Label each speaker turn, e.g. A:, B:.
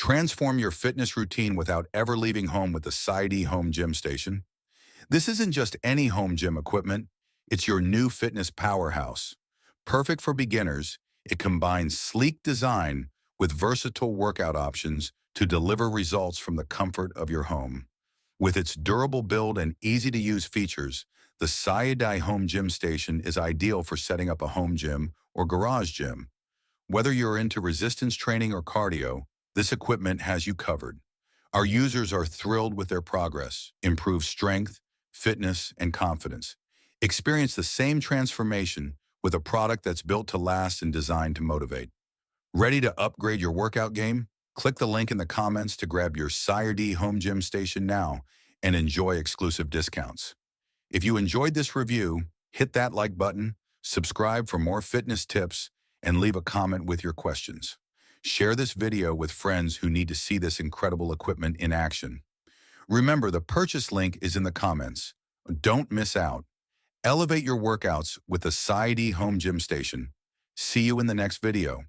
A: Transform your fitness routine without ever leaving home with the Syedee home gym station. This isn't just any home gym equipment, it's your new fitness powerhouse. Perfect for beginners, it combines sleek design with versatile workout options to deliver results from the comfort of your home. With its durable build and easy-to-use features, the Syedee home gym station is ideal for setting up a home gym or garage gym. Whether you're into resistance training or cardio, this equipment has you covered. Our users are thrilled with their progress, improved strength, fitness, and confidence. Experience the same transformation with a product that's built to last and designed to motivate. Ready to upgrade your workout game? Click the link in the comments to grab your Syedee home gym station now and enjoy exclusive discounts. If you enjoyed this review, hit that like button, subscribe for more fitness tips, and leave a comment with your questions. Share this video with friends who need to see this incredible equipment in action. Remember, the purchase link is in the comments. Don't miss out. Elevate your workouts with the Syedee home gym station. See you in the next video.